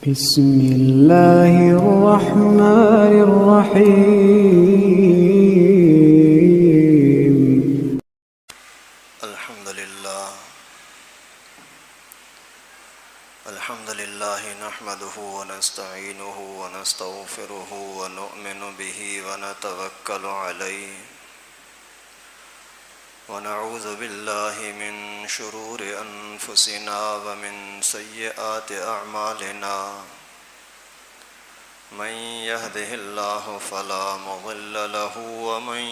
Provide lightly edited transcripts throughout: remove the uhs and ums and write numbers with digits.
بسم اللہ الرحمن الرحیم الحمد للہ نحمده ونستعینه ونستغفره ونؤمن به ونتوکل علیہ ونعوذ باللہ من شرور انفسنا ومن سیئات اعمالنا من يهده الله فلا مضل له ومن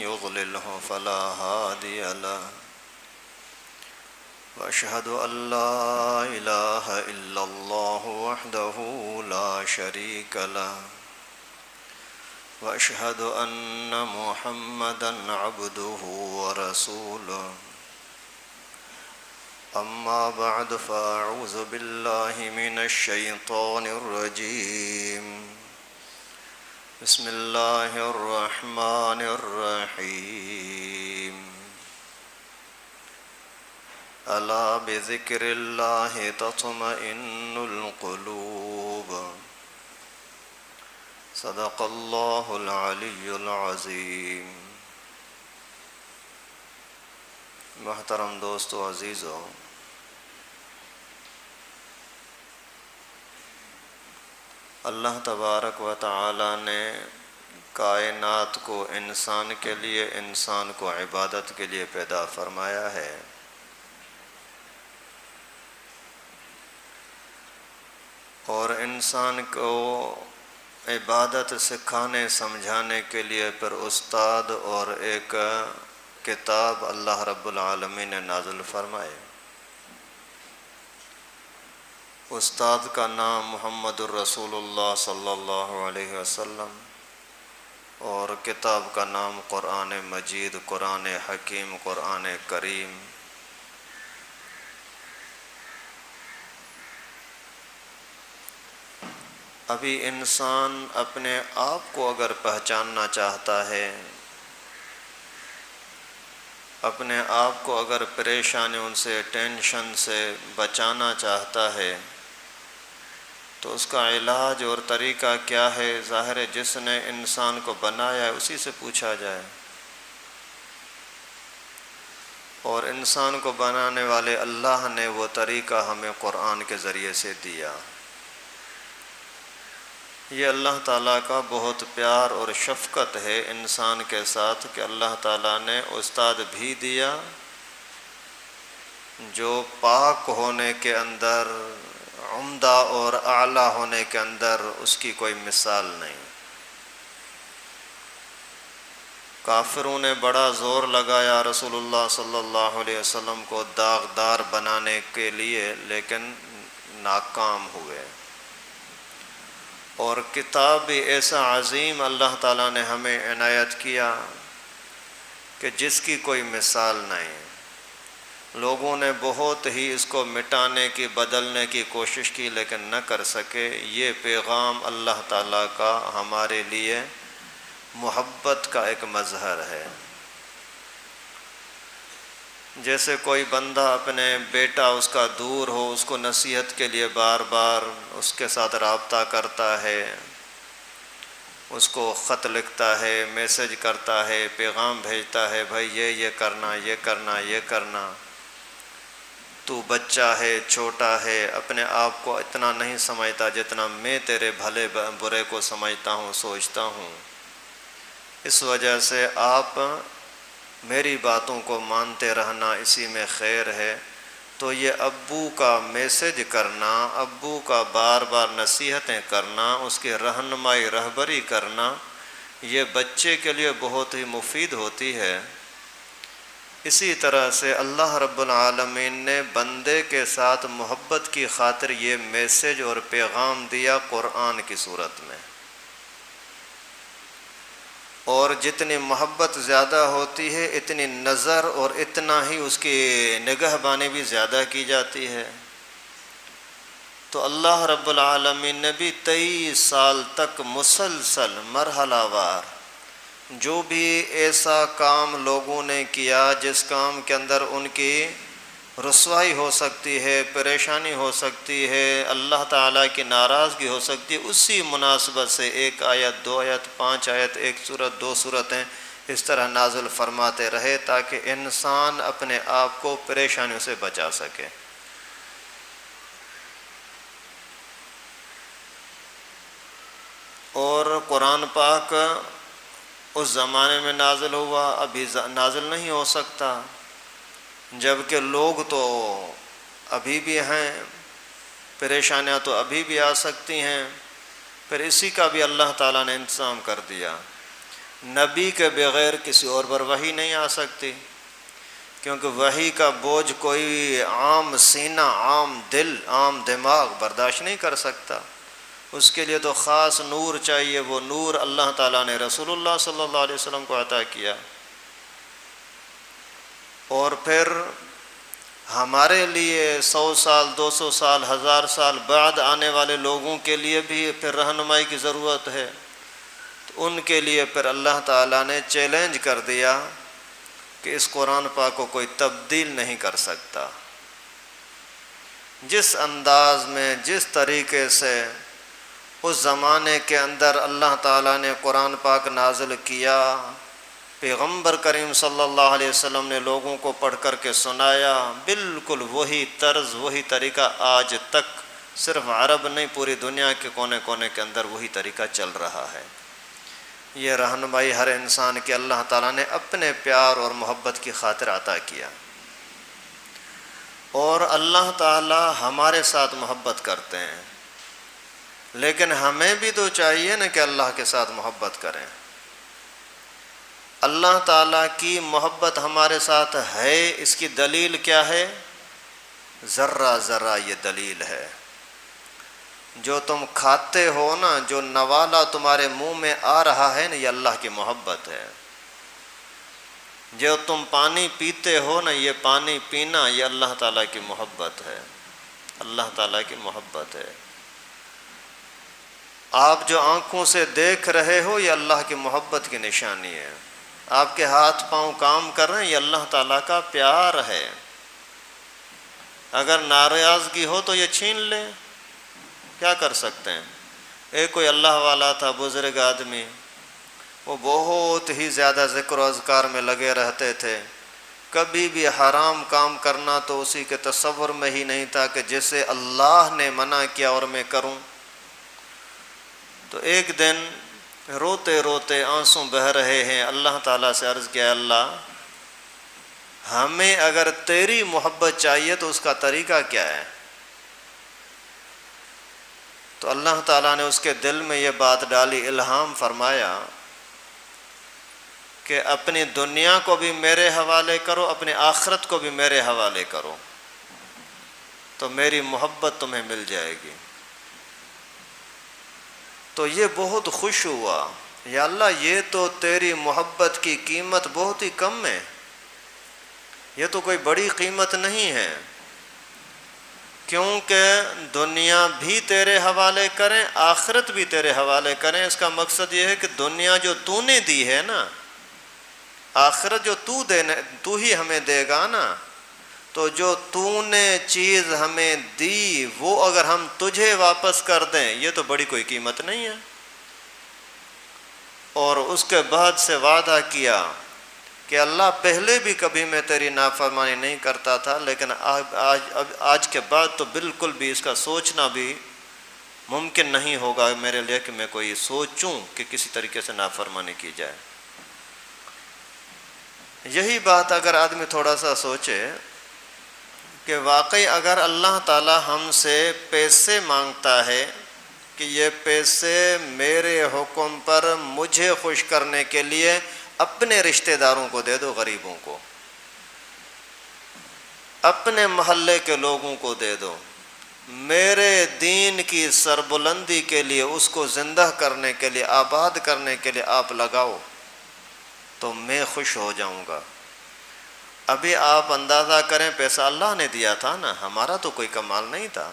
يضلله فلا هادي له وأشهد أن لا إله إلا الله وحده لا شريك له وأشهد أن محمدًا عبده ورسوله أما بعد فأعوذ بالله من الشيطان الرجيم بسم الله الرحمن الرحيم ألا بذكر الله تطمئن القلوب صدق الله العلي العظيم۔ محترم دوستو عزیزو، اللہ تبارک و تعالی نے کائنات کو انسان کے لیے، انسان کو عبادت کے لیے پیدا فرمایا ہے۔ اور انسان کو عبادت سکھانے سمجھانے کے لیے پھر استاد اور ایک کتاب اللہ رب العالمین نے نازل فرمائے۔ استاد کا نام محمد الرسول اللہ صلی اللہ علیہ وسلم اور کتاب کا نام قرآن مجید، قرآن حکیم، قرآن کریم۔ ابھی انسان اپنے آپ کو اگر پہچاننا چاہتا ہے، اپنے آپ کو اگر پریشانیوں سے، ٹینشن سے بچانا چاہتا ہے تو اس کا علاج اور طریقہ کیا ہے؟ ظاہر ہے جس نے انسان کو بنایا ہے اسی سے پوچھا جائے، اور انسان کو بنانے والے اللہ نے وہ طریقہ ہمیں قرآن کے ذریعے سے دیا۔ یہ اللہ تعالیٰ کا بہت پیار اور شفقت ہے انسان کے ساتھ کہ اللہ تعالیٰ نے استاد بھی دیا جو پاک ہونے کے اندر، عمدہ اور اعلیٰ ہونے کے اندر اس کی کوئی مثال نہیں۔ کافروں نے بڑا زور لگایا رسول اللہ صلی اللہ علیہ وسلم کو داغدار بنانے کے لیے، لیکن ناکام ہوئے۔ اور کتاب بھی ایسا عظیم اللہ تعالیٰ نے ہمیں عنایت کیا کہ جس کی کوئی مثال نہیں۔ لوگوں نے بہت ہی اس کو مٹانے کی، بدلنے کی کوشش کی لیکن نہ کر سکے۔ یہ پیغام اللہ تعالیٰ کا ہمارے لیے محبت کا ایک مظہر ہے۔ جیسے کوئی بندہ اپنے بیٹا اس کا دور ہو، اس کو نصیحت کے لیے بار بار اس کے ساتھ رابطہ کرتا ہے، اس کو خط لکھتا ہے، میسج کرتا ہے، پیغام بھیجتا ہے، بھائی یہ کرنا، یہ کرنا، یہ کرنا۔ تو بچہ ہے، چھوٹا ہے، اپنے آپ کو اتنا نہیں سمجھتا جتنا میں تیرے بھلے برے کو سمجھتا ہوں، سوچتا ہوں۔ اس وجہ سے آپ میری باتوں کو مانتے رہنا، اسی میں خیر ہے۔ تو یہ ابو کا میسج کرنا، ابو کا بار بار نصیحتیں کرنا، اس کی رہنمائی، رہبری کرنا، یہ بچے کے لیے بہت ہی مفید ہوتی ہے۔ اسی طرح سے اللہ رب العالمین نے بندے کے ساتھ محبت کی خاطر یہ میسج اور پیغام دیا قرآن کی صورت میں۔ اور جتنی محبت زیادہ ہوتی ہے اتنی نظر اور اتنا ہی اس کی نگہبانی بھی زیادہ کی جاتی ہے۔ تو اللہ رب العالمین نے بھی 23 سال تک مسلسل مرحلہ وار جو بھی ایسا کام لوگوں نے کیا جس کام کے اندر ان کی رسوائی ہو سکتی ہے، پریشانی ہو سکتی ہے، اللہ تعالیٰ کی ناراضگی ہو سکتی ہے، اسی مناسبت سے ایک آیت، دو آیت، 5 آیت، ایک سورت، 2 سورتیں اس طرح نازل فرماتے رہے تاکہ انسان اپنے آپ کو پریشانیوں سے بچا سکے۔ اور قرآن پاک اس زمانے میں نازل ہوا، ابھی نازل نہیں ہو سکتا، جبکہ لوگ تو ابھی بھی ہیں، پریشانیاں تو ابھی بھی آ سکتی ہیں۔ پھر اسی کا بھی اللہ تعالیٰ نے انتظام کر دیا، نبی کے بغیر کسی اور پر وحی نہیں آ سکتی، کیونکہ وحی کا بوجھ کوئی عام سینہ، عام دل، عام دماغ برداشت نہیں کر سکتا، اس کے لیے تو خاص نور چاہیے۔ وہ نور اللہ تعالیٰ نے رسول اللہ صلی اللہ علیہ وسلم کو عطا کیا۔ اور پھر ہمارے لیے 100 سال، 200 سال، 1000 سال بعد آنے والے لوگوں کے لیے بھی پھر رہنمائی کی ضرورت ہے، تو ان کے لیے پھر اللہ تعالیٰ نے چیلنج کر دیا کہ اس قرآن پاک کو کوئی تبدیل نہیں کر سکتا۔ جس انداز میں، جس طریقے سے اس زمانے کے اندر اللہ تعالیٰ نے قرآن پاک نازل کیا، پیغمبر کریم صلی اللہ علیہ وسلم نے لوگوں کو پڑھ کر کے سنایا، بالکل وہی طرز، وہی طریقہ آج تک صرف عرب نہیں، پوری دنیا کے کونے کونے کے اندر وہی طریقہ چل رہا ہے۔ یہ رہنمائی ہر انسان کی اللہ تعالیٰ نے اپنے پیار اور محبت کی خاطر عطا کیا۔ اور اللہ تعالیٰ ہمارے ساتھ محبت کرتے ہیں، لیکن ہمیں بھی تو چاہیے نا کہ اللہ کے ساتھ محبت کریں۔ اللہ تعالیٰ کی محبت ہمارے ساتھ ہے، اس کی دلیل کیا ہے؟ ذرہ ذرہ یہ دلیل ہے۔ جو تم کھاتے ہو نا، جو نوالا تمہارے منہ میں آ رہا ہے نا، یہ اللہ کی محبت ہے۔ جو تم پانی پیتے ہو نا، یہ پانی پینا، یہ اللہ تعالیٰ کی محبت ہے، اللہ تعالیٰ کی محبت ہے۔ آپ جو آنکھوں سے دیکھ رہے ہو، یہ اللہ کی محبت کی نشانی ہے۔ آپ کے ہاتھ پاؤں کام کر رہے ہیں، یہ اللہ تعالیٰ کا پیار ہے۔ اگر ناراضگی ہو تو یہ چھین لیں، کیا کر سکتے ہیں؟ ایک کوئی اللہ والا تھا، بزرگ آدمی، وہ بہت ہی زیادہ ذکر و اذکار میں لگے رہتے تھے، کبھی بھی حرام کام کرنا تو اسی کے تصور میں ہی نہیں تھا کہ جسے اللہ نے منع کیا اور میں کروں۔ تو ایک دن روتے روتے آنسو بہہ رہے ہیں، اللہ تعالیٰ سے عرض کیا، اللہ ہمیں اگر تیری محبت چاہیے تو اس کا طریقہ کیا ہے؟ تو اللہ تعالیٰ نے اس کے دل میں یہ بات ڈالی، الہام فرمایا کہ اپنی دنیا کو بھی میرے حوالے کرو، اپنی آخرت کو بھی میرے حوالے کرو، تو میری محبت تمہیں مل جائے گی۔ تو یہ بہت خوش ہوا، یا اللہ یہ تو تیری محبت کی قیمت بہت ہی کم ہے، یہ تو کوئی بڑی قیمت نہیں ہے، کیونکہ دنیا بھی تیرے حوالے کریں، آخرت بھی تیرے حوالے کریں۔ اس کا مقصد یہ ہے کہ دنیا جو تو نے دی ہے نا، آخرت جو تو ہی ہمیں دے گا نا، تو جو تو نے چیز ہمیں دی وہ اگر ہم تجھے واپس کر دیں، یہ تو بڑی کوئی قیمت نہیں ہے۔ اور اس کے بعد سے وعدہ کیا کہ اللہ پہلے بھی کبھی میں تیری نافرمانی نہیں کرتا تھا، لیکن آج کے بعد تو بالکل بھی اس کا سوچنا بھی ممکن نہیں ہوگا میرے لیے کہ میں کوئی سوچوں کہ کسی طریقے سے نافرمانی کی جائے۔ یہی بات اگر آدمی تھوڑا سا سوچے کہ واقعی اگر اللہ تعالی ہم سے پیسے مانگتا ہے کہ یہ پیسے میرے حکم پر مجھے خوش کرنے کے لیے اپنے رشتہ داروں کو دے دو، غریبوں کو، اپنے محلے کے لوگوں کو دے دو، میرے دین کی سربلندی کے لیے، اس کو زندہ کرنے کے لیے، آباد کرنے کے لیے آپ لگاؤ، تو میں خوش ہو جاؤں گا۔ ابھی آپ اندازہ کریں، پیسہ اللہ نے دیا تھا نا، ہمارا تو کوئی کمال نہیں تھا۔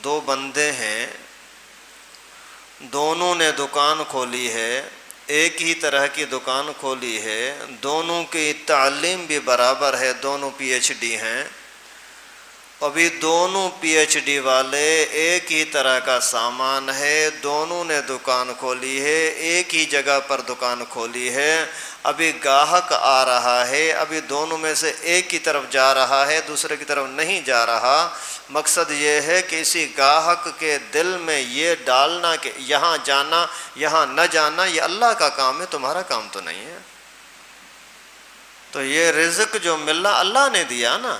دو بندے ہیں، دونوں نے دکان کھولی ہے، ایک ہی طرح کی دکان کھولی ہے، دونوں کی تعلیم بھی برابر ہے، دونوں پی ایچ ڈی ہیں، ابھی دونوں پی ایچ ڈی والے ایک ہی طرح کا سامان ہے، دونوں نے دکان کھولی ہے، ایک ہی جگہ پر دکان کھولی ہے، ابھی گاہک آ رہا ہے، ابھی دونوں میں سے ایک کی طرف جا رہا ہے، دوسرے کی طرف نہیں جا رہا۔ مقصد یہ ہے کہ اسی گاہک کے دل میں یہ ڈالنا کہ یہاں جانا یہاں نہ جانا یہ اللہ کا کام ہے، تمہارا کام تو نہیں ہے۔ تو یہ رزق جو ملنا اللہ نے دیا نا،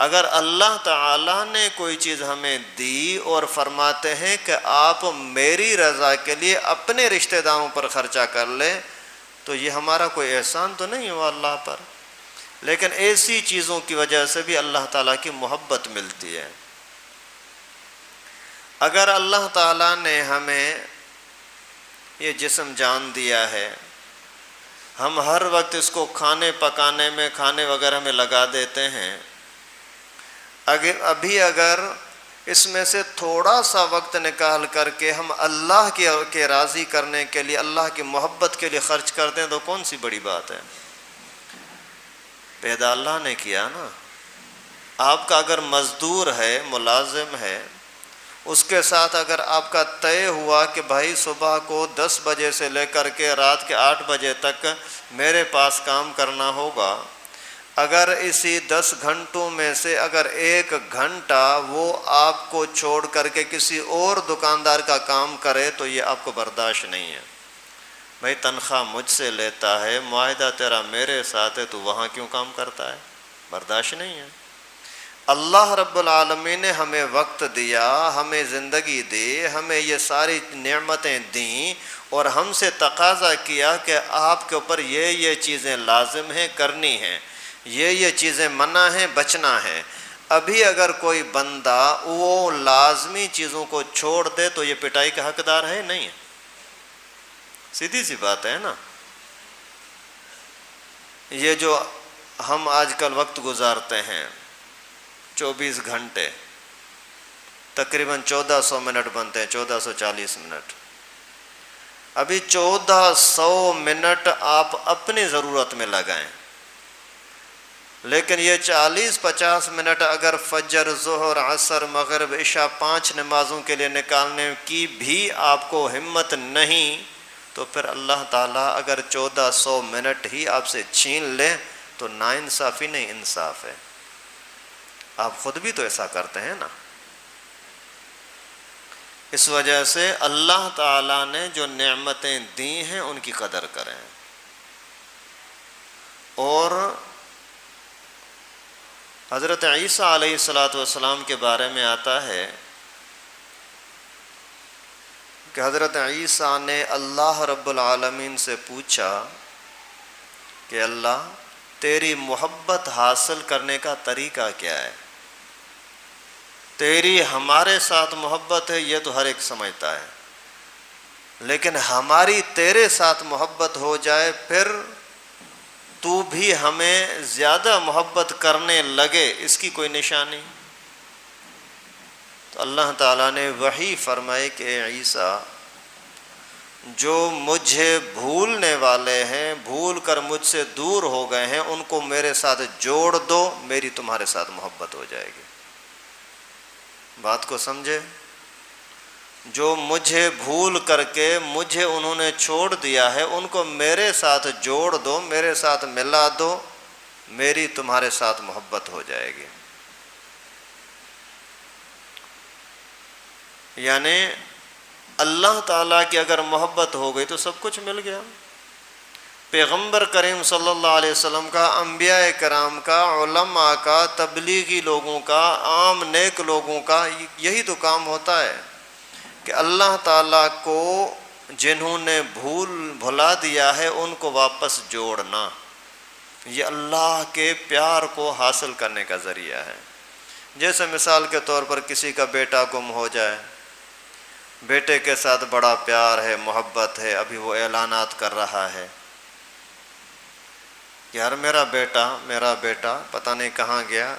اگر اللہ تعالیٰ نے کوئی چیز ہمیں دی اور فرماتے ہیں کہ آپ میری رضا کے لیے اپنے رشتہ داروں پر خرچہ کر لیں، تو یہ ہمارا کوئی احسان تو نہیں ہوا اللہ پر، لیکن ایسی چیزوں کی وجہ سے بھی اللہ تعالیٰ کی محبت ملتی ہے۔ اگر اللہ تعالیٰ نے ہمیں یہ جسم جان دیا ہے، ہم ہر وقت اس کو کھانے پکانے میں کھانے وغیرہ میں لگا دیتے ہیں، اگر اس میں سے تھوڑا سا وقت نکال کر کے ہم اللہ کے راضی کرنے کے لیے، اللہ کی محبت کے لیے خرچ کرتے ہیں تو کون سی بڑی بات ہے؟ پیدا اللہ نے کیا نا۔ آپ کا اگر مزدور ہے، ملازم ہے، اس کے ساتھ اگر آپ کا طے ہوا کہ بھائی صبح کو 10 بجے سے لے کر کے رات کے 8 بجے تک میرے پاس کام کرنا ہوگا، اگر اسی 10 گھنٹوں میں سے اگر 1 گھنٹہ وہ آپ کو چھوڑ کر کے کسی اور دکاندار کا کام کرے تو یہ آپ کو برداشت نہیں ہے۔ بھائی تنخواہ مجھ سے لیتا ہے، معاہدہ تیرا میرے ساتھ ہے، تو وہاں کیوں کام کرتا ہے؟ برداشت نہیں ہے۔ اللہ رب العالمین نے ہمیں وقت دیا، ہمیں زندگی دی، ہمیں یہ ساری نعمتیں دیں اور ہم سے تقاضا کیا کہ آپ کے اوپر یہ چیزیں لازم ہیں، کرنی ہیں، یہ چیزیں منع ہیں، بچنا ہے۔ ابھی اگر کوئی بندہ وہ لازمی چیزوں کو چھوڑ دے تو یہ پٹائی کا حقدار ہے؟ نہیں ہے، سیدھی سی بات ہے نا۔ یہ جو ہم آج کل وقت گزارتے ہیں 24 گھنٹے، تقریباً 1400 منٹ بنتے ہیں، 1440 منٹ، ابھی 1400 منٹ آپ اپنی ضرورت میں لگائیں، لیکن یہ 40-50 منٹ اگر فجر، ظہر، عصر، مغرب، عشاء 5 نمازوں کے لیے نکالنے کی بھی آپ کو ہمت نہیں، تو پھر اللہ تعالیٰ اگر 1400 منٹ ہی آپ سے چھین لے تو ناانصافی نہیں، انصاف ہے۔ آپ خود بھی تو ایسا کرتے ہیں نا۔ اس وجہ سے اللہ تعالیٰ نے جو نعمتیں دی ہیں ان کی قدر کریں۔ اور حضرت عیسیٰ علیہ السلام کے بارے میں آتا ہے کہ حضرت عیسیٰ نے اللہ رب العالمین سے پوچھا کہ اللہ تیری محبت حاصل کرنے کا طریقہ کیا ہے؟ تیری ہمارے ساتھ محبت ہے یہ تو ہر ایک سمجھتا ہے، لیکن ہماری تیرے ساتھ محبت ہو جائے پھر تو بھی ہمیں زیادہ محبت کرنے لگے، اس کی کوئی نشانی؟ تو اللہ تعالیٰ نے وحی فرمائی کہ اے عیسیٰ، جو مجھے بھولنے والے ہیں، بھول کر مجھ سے دور ہو گئے ہیں، ان کو میرے ساتھ جوڑ دو، میری تمہارے ساتھ محبت ہو جائے گی۔ بات کو سمجھے؟ جو مجھے بھول کر کے مجھے انہوں نے چھوڑ دیا ہے، ان کو میرے ساتھ جوڑ دو، میرے ساتھ ملا دو، میری تمہارے ساتھ محبت ہو جائے گی۔ یعنی اللہ تعالیٰ کی اگر محبت ہو گئی تو سب کچھ مل گیا۔ پیغمبر کریم صلی اللہ علیہ وسلم کا، انبیاء کرام کا، علماء کا، تبلیغی لوگوں کا، عام نیک لوگوں کا یہی تو کام ہوتا ہے کہ اللہ تعالیٰ کو جنہوں نے بھلا دیا ہے ان کو واپس جوڑنا، یہ اللہ کے پیار کو حاصل کرنے کا ذریعہ ہے۔ جیسے مثال کے طور پر کسی کا بیٹا گم ہو جائے، بیٹے کے ساتھ بڑا پیار ہے، محبت ہے، ابھی وہ اعلانات کر رہا ہے، یار میرا بیٹا پتہ نہیں کہاں گیا،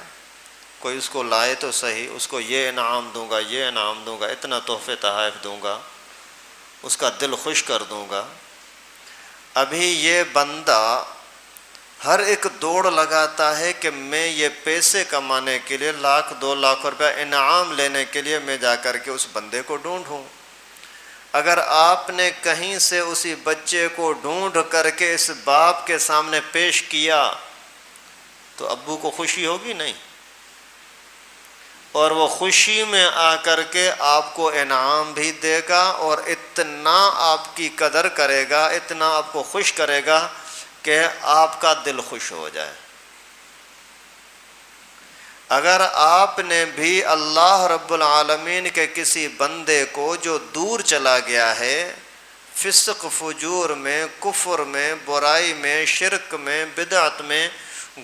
کوئی اس کو لائے تو صحیح، اس کو یہ انعام دوں گا، یہ انعام دوں گا، اتنا تحفے تحائف دوں گا، اس کا دل خوش کر دوں گا۔ ابھی یہ بندہ ہر ایک دوڑ لگاتا ہے کہ میں یہ پیسے کمانے کے لیے 1,00,000 2,00,000 روپیہ انعام لینے کے لیے میں جا کر کے اس بندے کو ڈھونڈوں۔ اگر آپ نے کہیں سے اسی بچے کو ڈھونڈ کر کے اس باپ کے سامنے پیش کیا تو ابو کو خوشی ہوگی؟ نہیں۔ اور وہ خوشی میں آ کر کے آپ کو انعام بھی دے گا اور اتنا آپ کی قدر کرے گا، اتنا آپ کو خوش کرے گا کہ آپ کا دل خوش ہو جائے۔ اگر آپ نے بھی اللہ رب العالمین کے کسی بندے کو جو دور چلا گیا ہے، فسق فجور میں، کفر میں، برائی میں، شرک میں، بدعت میں،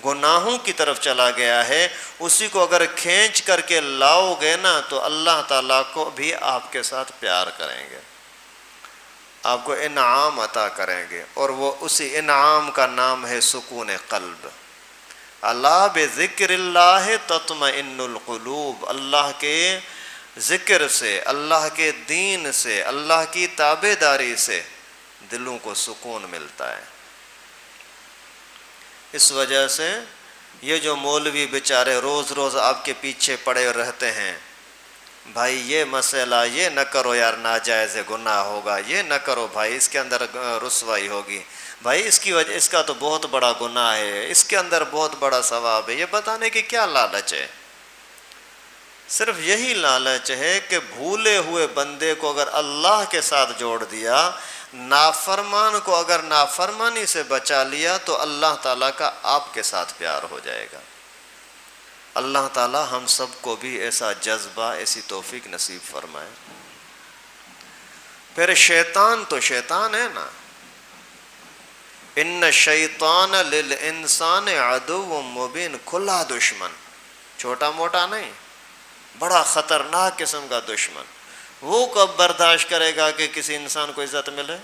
گناہوں کی طرف چلا گیا ہے، اسی کو اگر کھینچ کر کے لاؤ گے نا تو اللہ تعالیٰ کو بھی آپ کے ساتھ پیار کریں گے، آپ کو انعام عطا کریں گے، اور وہ اسی انعام کا نام ہے سکون قلب۔ اللہ بذکر اللہ تطمئن القلوب، اللہ کے ذکر سے، اللہ کے دین سے، اللہ کی تابع داری سے دلوں کو سکون ملتا ہے۔ اس وجہ سے یہ جو مولوی بیچارے روز روز آپ کے پیچھے پڑے رہتے ہیں، بھائی یہ مسئلہ یہ نہ کرو یار، ناجائز گناہ ہوگا، یہ نہ کرو بھائی، اس کے اندر رسوائی ہوگی، بھائی اس کی وجہ، اس کا تو بہت بڑا گناہ ہے، اس کے اندر بہت بڑا ثواب ہے، یہ بتانے کی کیا لالچ ہے؟ صرف یہی لالچ ہے کہ بھولے ہوئے بندے کو اگر اللہ کے ساتھ جوڑ دیا، نافرمان کو اگر نافرمانی سے بچا لیا تو اللہ تعالیٰ کا آپ کے ساتھ پیار ہو جائے گا۔ اللہ تعالیٰ ہم سب کو بھی ایسا جذبہ، ایسی توفیق نصیب فرمائے۔ پھر شیطان تو شیطان ہے نا، ان الشیطان للانسان عدو مبین، کھلا دشمن، چھوٹا موٹا نہیں، بڑا خطرناک قسم کا دشمن۔ وہ کب برداشت کرے گا کہ کسی انسان کو عزت ملے؟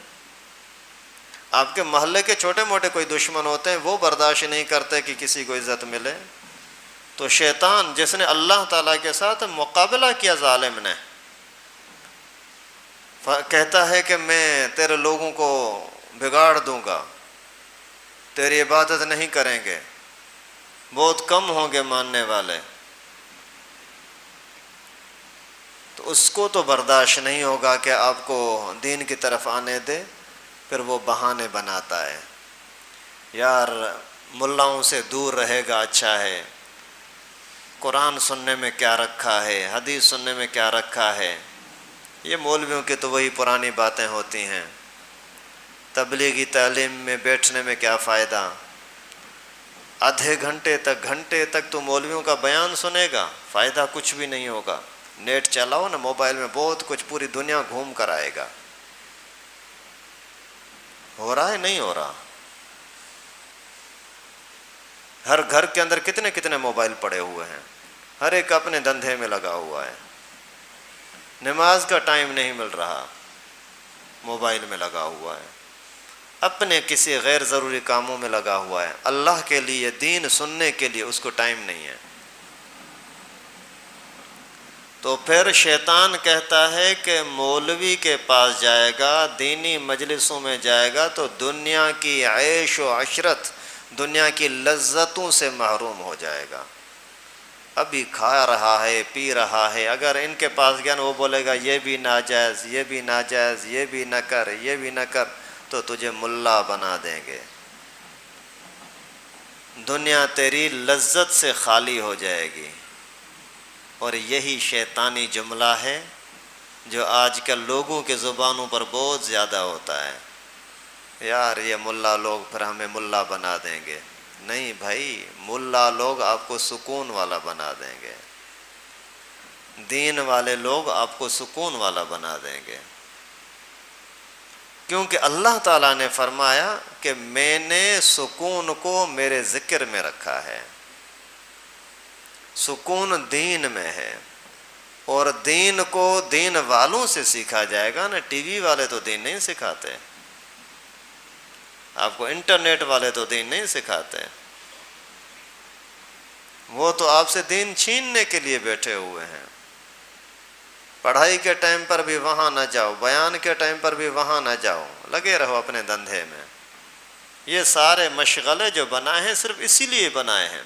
آپ کے محلے کے چھوٹے موٹے کوئی دشمن ہوتے ہیں، وہ برداشت نہیں کرتے کہ کسی کو عزت ملے۔ تو شیطان جس نے اللہ تعالیٰ کے ساتھ مقابلہ کیا، ظالم نے، کہتا ہے کہ میں تیرے لوگوں کو بگاڑ دوں گا، تیری عبادت نہیں کریں گے، بہت کم ہوں گے ماننے والے۔ تو اس کو تو برداشت نہیں ہوگا کہ آپ کو دین کی طرف آنے دے، پھر وہ بہانے بناتا ہے، یار ملاؤں سے دور رہے گا اچھا ہے، قرآن سننے میں کیا رکھا ہے، حدیث سننے میں کیا رکھا ہے۔ یہ مولویوں کی تو وہی پرانی باتیں ہوتی ہیں، تبلیغی تعلیم میں بیٹھنے میں کیا فائدہ، آدھے گھنٹے تک تو مولویوں کا بیان سنے گا، فائدہ کچھ بھی نہیں ہوگا۔ نیٹ چلاؤ نا موبائل میں، بہت کچھ پوری دنیا گھوم کر آئے گا۔ ہو رہا ہے نہیں ہو رہا؟ ہر گھر کے اندر کتنے کتنے موبائل پڑے ہوئے ہیں، ہر ایک اپنے دھندے میں لگا ہوا ہے، نماز کا ٹائم نہیں مل رہا، موبائل میں لگا ہوا ہے، اپنے کسی غیر ضروری کاموں میں لگا ہوا ہے، اللہ کے لیے دین سننے کے لیے اس کو ٹائم نہیں ہے۔ تو پھر شیطان کہتا ہے کہ مولوی کے پاس جائے گا، دینی مجلسوں میں جائے گا تو دنیا کی عیش و عشرت، دنیا کی لذتوں سے محروم ہو جائے گا۔ ابھی کھا رہا ہے، پی رہا ہے، اگر ان کے پاس گیا نا وہ بولے گا یہ بھی ناجائز، یہ بھی ناجائز، یہ بھی نہ کر، یہ بھی نہ کر، تو تجھے ملا بنا دیں گے، دنیا تیری لذت سے خالی ہو جائے گی۔ اور یہی شیطانی جملہ ہے جو آج کل لوگوں کے زبانوں پر بہت زیادہ ہوتا ہے، یار یہ ملا لوگ پھر ہمیں ملا بنا دیں گے۔ نہیں بھائی، ملا لوگ آپ کو سکون والا بنا دیں گے، دین والے لوگ آپ کو سکون والا بنا دیں گے، کیونکہ اللہ تعالیٰ نے فرمایا کہ میں نے سکون کو میرے ذکر میں رکھا ہے، سکون دین میں ہے، اور دین کو دین والوں سے سیکھا جائے گا نا، ٹی وی والے تو دین نہیں سکھاتے، آپ کو انٹرنیٹ والے تو دین نہیں سکھاتے، وہ تو آپ سے دین چھیننے کے لیے بیٹھے ہوئے ہیں۔ پڑھائی کے ٹائم پر بھی وہاں نہ جاؤ، بیان کے ٹائم پر بھی وہاں نہ جاؤ، لگے رہو اپنے دندھے میں۔ یہ سارے مشغلے جو بنائے ہیں صرف اسی لیے بنائے ہیں۔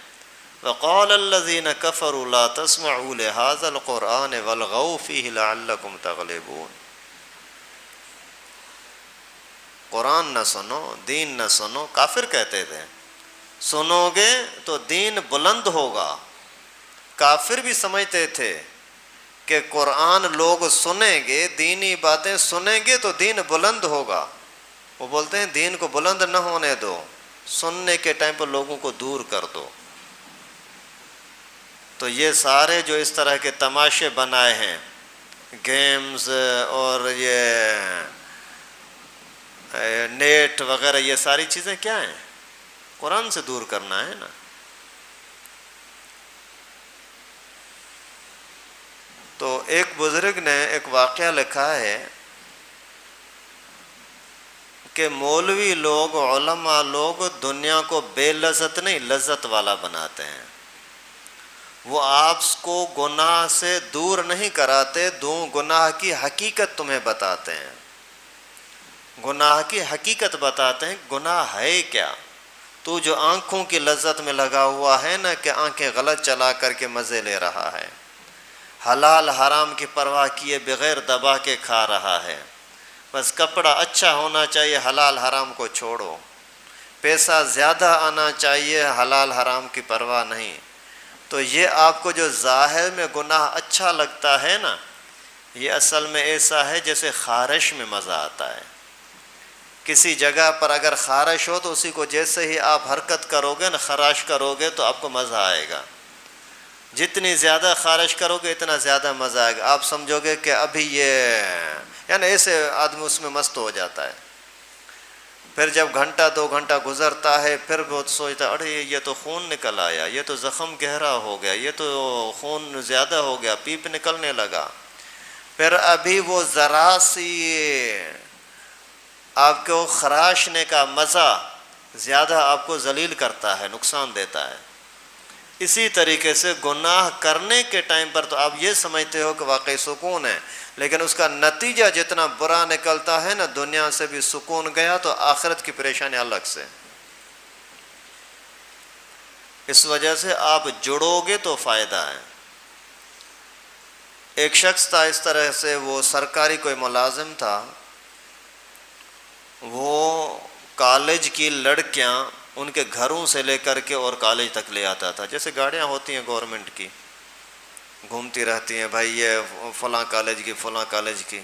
وقال الذین کفروا لا تسمعوا لهذا القرآن والغوا فیہ لعلکم تغلبون۔ قرآن نہ سنو، دین نہ سنو، کافر کہتے تھے سنو گے تو دین بلند ہوگا۔ کافر بھی سمجھتے تھے کہ قرآن لوگ سنیں گے، دینی باتیں سنیں گے تو دین بلند ہوگا۔ وہ بولتے ہیں دین کو بلند نہ ہونے دو، سننے کے ٹائم پر لوگوں کو دور کر دو۔ تو یہ سارے جو اس طرح کے تماشے بنائے ہیں، گیمز اور یہ نیٹ وغیرہ، یہ ساری چیزیں کیا ہیں؟ قرآن سے دور کرنا ہے نا۔ تو ایک بزرگ نے ایک واقعہ لکھا ہے کہ مولوی لوگ، علماء لوگ دنیا کو بے لذت نہیں لذت والا بناتے ہیں۔ وہ آپ کو گناہ سے دور نہیں کراتے، گناہ کی حقیقت تمہیں بتاتے ہیں، گناہ کی حقیقت بتاتے ہیں۔ گناہ ہے کیا؟ تو جو آنکھوں کی لذت میں لگا ہوا ہے نا، کہ آنکھیں غلط چلا کر کے مزے لے رہا ہے، حلال حرام کی پرواہ کیے بغیر دبا کے کھا رہا ہے، بس کپڑا اچھا ہونا چاہیے، حلال حرام کو چھوڑو، پیسہ زیادہ آنا چاہیے، حلال حرام کی پرواہ نہیں۔ تو یہ آپ کو جو ظاہر میں گناہ اچھا لگتا ہے نا، یہ اصل میں ایسا ہے جیسے خارش میں مزہ آتا ہے۔ کسی جگہ پر اگر خارش ہو تو اسی کو جیسے ہی آپ حرکت کرو گے نا، خراش کرو گے تو آپ کو مزہ آئے گا۔ جتنی زیادہ خارش کرو گے اتنا زیادہ مزہ آئے گا۔ آپ سمجھو گے کہ ابھی یعنی ایسے آدمی اس میں مست ہو جاتا ہے۔ پھر جب گھنٹہ 2 گھنٹہ گزرتا ہے، پھر وہ سوچتا ہے ارے یہ تو خون نکل آیا، یہ تو زخم گہرا ہو گیا، یہ تو خون زیادہ ہو گیا، پیپ نکلنے لگا۔ پھر ابھی وہ ذرا سی آپ کو خراشنے کا مزہ زیادہ آپ کو ذلیل کرتا ہے، نقصان دیتا ہے۔ اسی طریقے سے گناہ کرنے کے ٹائم پر تو آپ یہ سمجھتے ہو کہ واقعی سکون ہے، لیکن اس کا نتیجہ جتنا برا نکلتا ہے نا، دنیا سے بھی سکون گیا تو آخرت کی پریشانی الگ سے۔ اس وجہ سے آپ جڑو گے تو فائدہ ہے۔ ایک شخص تھا اس طرح سے، وہ سرکاری کوئی ملازم تھا، وہ کالج کی لڑکیاں ان کے گھروں سے لے کر کے اور کالج تک لے آتا تھا، جیسے گاڑیاں ہوتی ہیں گورنمنٹ کی، گھومتی رہتی ہیں، بھائی یہ فلاں کالج کی فلاں کالج کی۔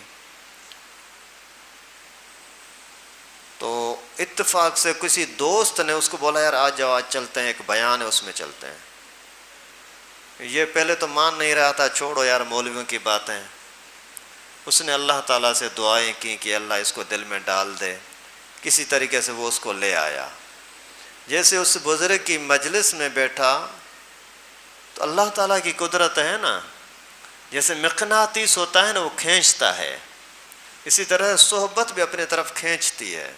تو اتفاق سے کسی دوست نے اس کو بولا یار آج جاؤ، آج چلتے ہیں، ایک بیان ہے اس میں چلتے ہیں۔ یہ پہلے تو مان نہیں رہا تھا، چھوڑو یار مولویوں کی باتیں۔ اس نے اللہ تعالیٰ سے دعائیں کی کہ اللہ اس کو دل میں ڈال دے، کسی طریقے سے وہ اس کو لے آیا۔ جیسے اس بزرگ کی مجلس میں بیٹھا تو اللہ تعالیٰ کی قدرت ہے نا، جیسے مقناطیس ہوتا ہے نا، وہ کھینچتا ہے، اسی طرح صحبت بھی اپنے طرف کھینچتی ہے۔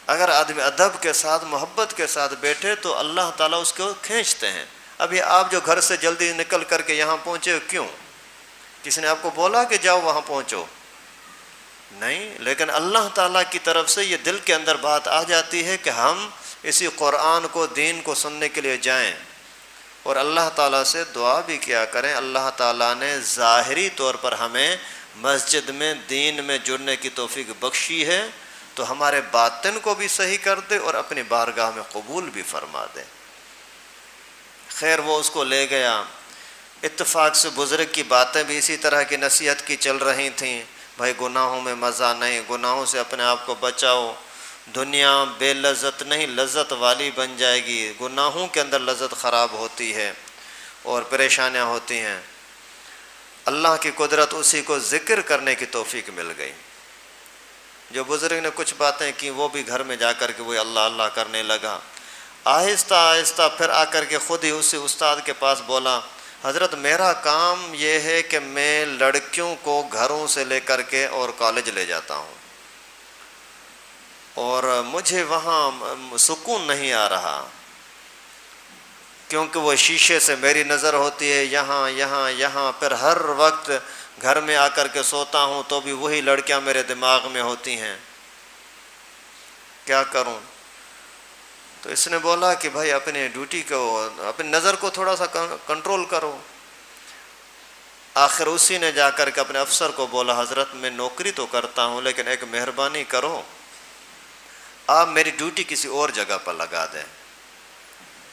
اگر آدمی ادب کے ساتھ، محبت کے ساتھ بیٹھے تو اللہ تعالیٰ اس کو کھینچتے ہیں۔ ابھی آپ جو گھر سے جلدی نکل کر کے یہاں پہنچے، کیوں؟ کسی نے آپ کو بولا کہ جاؤ وہاں پہنچو؟ نہیں، لیکن اللہ تعالیٰ کی طرف سے یہ دل کے اندر بات آ جاتی ہے کہ ہم اسی قرآن کو، دین کو سننے کے لیے جائیں، اور اللہ تعالیٰ سے دعا بھی کیا کریں۔ اللہ تعالیٰ نے ظاہری طور پر ہمیں مسجد میں، دین میں جڑنے کی توفیق بخشی ہے، تو ہمارے باطن کو بھی صحیح کر دے اور اپنی بارگاہ میں قبول بھی فرما دے۔ خیر وہ اس کو لے گیا۔ اتفاق سے بزرگ کی باتیں بھی اسی طرح کی نصیحت کی چل رہی تھیں، بھائی گناہوں میں مزہ نہیں، گناہوں سے اپنے آپ کو بچاؤ، دنیا بے لذت نہیں لذت والی بن جائے گی، گناہوں کے اندر لذت خراب ہوتی ہے اور پریشانیاں ہوتی ہیں۔ اللہ کی قدرت اسی کو ذکر کرنے کی توفیق مل گئی۔ جو بزرگ نے کچھ باتیں کی وہ بھی گھر میں جا کر کے وہ اللہ اللہ کرنے لگا۔ آہستہ آہستہ پھر آ کر کے خود ہی اسی استاد کے پاس بولا، حضرت میرا کام یہ ہے کہ میں لڑکیوں کو گھروں سے لے کر کے اور کالج لے جاتا ہوں، اور مجھے وہاں سکون نہیں آ رہا، کیونکہ وہ شیشے سے میری نظر ہوتی ہے یہاں یہاں یہاں، پھر ہر وقت گھر میں آ کر کے سوتا ہوں تو بھی وہی لڑکیاں میرے دماغ میں ہوتی ہیں۔ کیا کروں؟ تو اس نے بولا کہ بھائی اپنے ڈیوٹی کو، اپنی نظر کو تھوڑا سا کنٹرول کرو۔ آخر اسی نے جا کر کے اپنے افسر کو بولا حضرت میں نوکری تو کرتا ہوں لیکن ایک مہربانی کرو، آپ میری ڈیوٹی کسی اور جگہ پر لگا دیں۔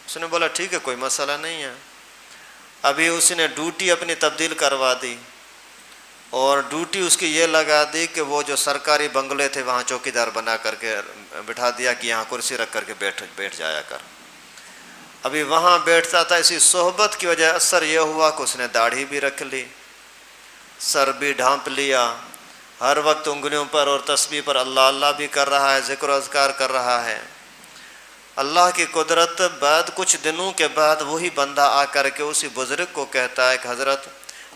اس نے بولا ٹھیک ہے کوئی مسئلہ نہیں ہے۔ ابھی اس نے ڈیوٹی اپنی تبدیل کروا دی اور ڈیوٹی اس کی یہ لگا دی کہ وہ جو سرکاری بنگلے تھے وہاں چوکیدار بنا کر کے بٹھا دیا کہ یہاں کرسی رکھ کر کے بیٹھ جایا کر۔ ابھی وہاں بیٹھتا تھا، اسی صحبت کی وجہ اثر یہ ہوا کہ اس نے داڑھی بھی رکھ لی، سر بھی ڈھانپ لیا، ہر وقت انگلیوں پر اور تسبیح پر اللہ اللہ بھی کر رہا ہے، ذکر و اذکار کر رہا ہے۔ اللہ کی قدرت، بعد کچھ دنوں کے بعد وہی بندہ آ کر کے اسی بزرگ کو کہتا ہے کہ حضرت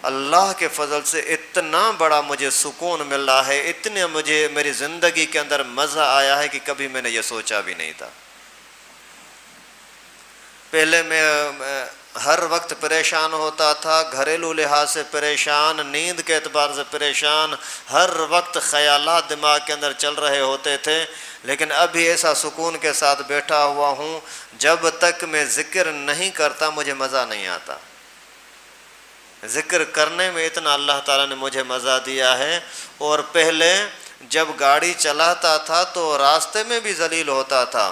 اللہ کے فضل سے اتنا بڑا مجھے سکون ملا ہے، اتنے مجھے میری زندگی کے اندر مزہ آیا ہے کہ کبھی میں نے یہ سوچا بھی نہیں تھا۔ پہلے میں ہر وقت پریشان ہوتا تھا، گھریلو لحاظ سے پریشان، نیند کے اعتبار سے پریشان، ہر وقت خیالات دماغ کے اندر چل رہے ہوتے تھے، لیکن ابھی ایسا سکون کے ساتھ بیٹھا ہوا ہوں، جب تک میں ذکر نہیں کرتا مجھے مزہ نہیں آتا۔ ذکر کرنے میں اتنا اللہ تعالیٰ نے مجھے مزہ دیا ہے۔ اور پہلے جب گاڑی چلاتا تھا تو راستے میں بھی ذلیل ہوتا تھا،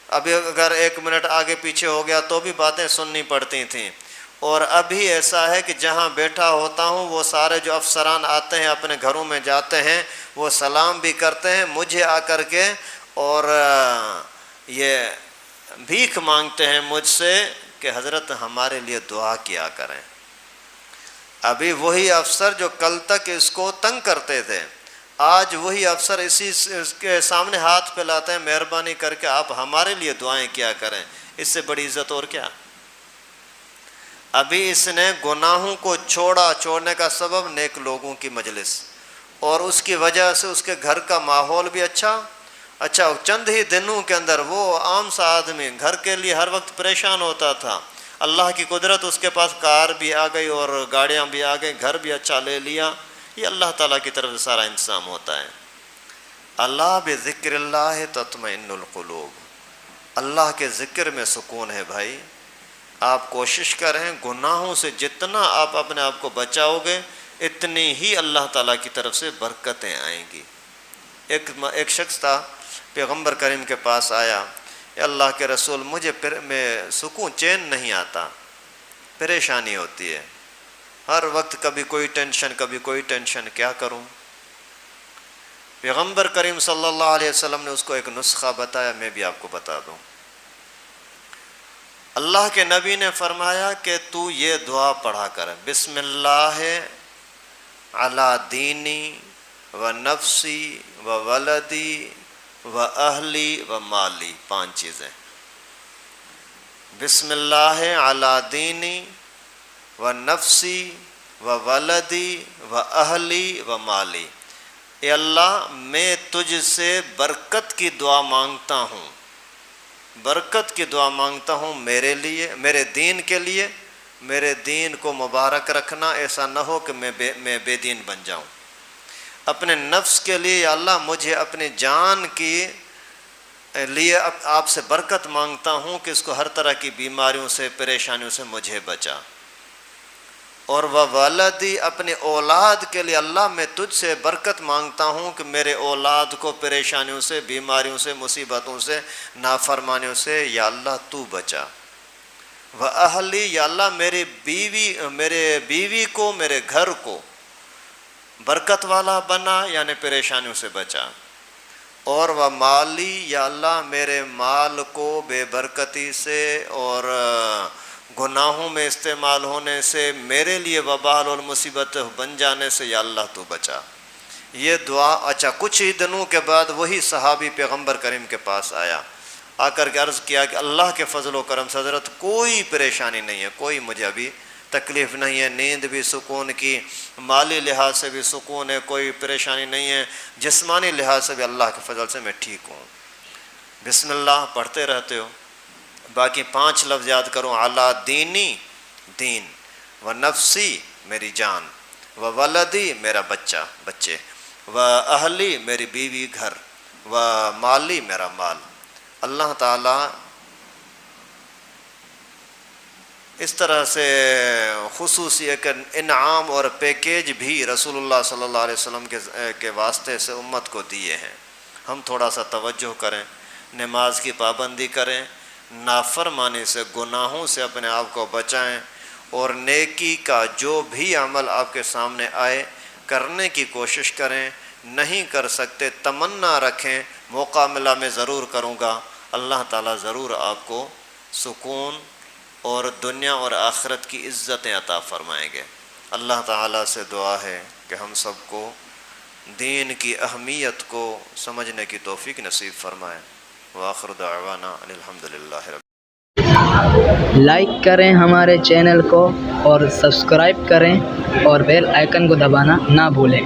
ابھی اگر 1 منٹ آگے پیچھے ہو گیا تو بھی باتیں سننی پڑتی تھیں۔ اور ابھی ایسا ہے کہ جہاں بیٹھا ہوتا ہوں وہ سارے جو افسران آتے ہیں اپنے گھروں میں جاتے ہیں، وہ سلام بھی کرتے ہیں مجھے آ کر کے، اور یہ بھیک مانگتے ہیں مجھ سے کہ حضرت ہمارے لیے دعا کیا کریں۔ ابھی وہی افسر جو کل تک اس کو تنگ کرتے تھے، آج وہی افسر اسی کے سامنے ہاتھ پھیلاتے ہیں مہربانی کر کے آپ ہمارے لیے دعائیں کیا کریں۔ اس سے بڑی عزت اور کیا؟ ابھی اس نے گناہوں کو چھوڑنے کا سبب نیک لوگوں کی مجلس، اور اس کی وجہ سے اس کے گھر کا ماحول بھی اچھا۔ چند ہی دنوں کے اندر وہ عام سا آدمی گھر کے لیے ہر وقت پریشان ہوتا تھا، اللہ کی قدرت اس کے پاس کار بھی آ گئی اور گاڑیاں بھی آ گئی، گھر بھی اچھا لے لیا۔ یہ اللہ تعالیٰ کی طرف سے سارا انتظام ہوتا ہے۔ اللہ بذکر اللہ تطمئن القلوب، اللہ کے ذکر میں سکون ہے بھائی۔ آپ کوشش کریں گناہوں سے جتنا آپ اپنے آپ کو بچاؤ گے اتنی ہی اللہ تعالیٰ کی طرف سے برکتیں آئیں گی۔ ایک شخص تھا، پیغمبر کریم کے پاس آیا، اے اللہ کے رسول مجھے میں سکون چین نہیں آتا، پریشانی ہوتی ہے، ہر وقت کبھی کوئی ٹینشن کبھی کوئی ٹینشن، کیا کروں؟ پیغمبر کریم صلی اللہ علیہ وسلم نے اس کو ایک نسخہ بتایا، میں بھی آپ کو بتا دوں۔ اللہ کے نبی نے فرمایا کہ تو یہ دعا پڑھا کر، بسم اللہ علی دینی و نفسی و ولدی و اہلی و مالی، 5 چیزیں۔ بسم اللہ علی دینی و نفسی و ولدی و اہلی و مالی، اے اللہ میں تجھ سے برکت کی دعا مانگتا ہوں، برکت کی دعا مانگتا ہوں میرے لیے، میرے دین کے لیے، میرے دین کو مبارک رکھنا، ایسا نہ ہو کہ میں بے دین بن جاؤں۔ اپنے نفس کے لیے یا اللہ مجھے اپنی جان کی لیے آپ سے برکت مانگتا ہوں کہ اس کو ہر طرح کی بیماریوں سے پریشانیوں سے مجھے بچا۔ اور وہ والدی، اپنے اولاد کے لیے اللہ میں تجھ سے برکت مانگتا ہوں کہ میرے اولاد کو پریشانیوں سے، بیماریوں سے، مصیبتوں سے، نافرمانیوں سے یا اللہ تو بچا۔ وہ اہلی، یا اللہ میرے بیوی کو، میرے گھر کو برکت والا بنا، یعنی پریشانیوں سے بچا۔ اور وہ مالی، یا اللہ میرے مال کو بے برکتی سے اور گناہوں میں استعمال ہونے سے، میرے لیے وبال اور مصیبت بن جانے سے یا اللہ تو بچا۔ یہ دعا کچھ ہی دنوں کے بعد وہی صحابی پیغمبر کریم کے پاس آیا، آ کر کے عرض کیا کہ اللہ کے فضل و کرم سے حضرت کوئی پریشانی نہیں ہے، کوئی مجھے ابھی تکلیف نہیں ہے، نیند بھی سکون کی، مالی لحاظ سے بھی سکون ہے، کوئی پریشانی نہیں ہے، جسمانی لحاظ سے بھی اللہ کے فضل سے میں ٹھیک ہوں۔ بسم اللہ پڑھتے رہتے ہو، باقی 5 لفظ یاد کرو، اعلیٰ دینی دین، و نفسی میری جان، و ولدی میرا بچے، و اہلی میری بیوی گھر، و مالی میرا مال۔ اللہ تعالیٰ اس طرح سے خصوصی ایک انعام اور پیکیج بھی رسول اللہ صلی اللہ علیہ وسلم کے واسطے سے امت کو دیے ہیں۔ ہم تھوڑا سا توجہ کریں، نماز کی پابندی کریں، نافرمانی سے، گناہوں سے اپنے آپ کو بچائیں، اور نیکی کا جو بھی عمل آپ کے سامنے آئے کرنے کی کوشش کریں۔ نہیں کر سکتے تمنا رکھیں، موقع ملا میں ضرور کروں گا، اللہ تعالیٰ ضرور آپ کو سکون اور دنیا اور آخرت کی عزتیں عطا فرمائیں گے۔ اللہ تعالیٰ سے دعا ہے کہ ہم سب کو دین کی اہمیت کو سمجھنے کی توفیق نصیب فرمائے۔ وآخر دعوانا ان الحمدللہ رب۔ لائک کریں ہمارے چینل کو اور سبسکرائب کریں اور بیل آئیکن کو دبانا نہ بھولیں۔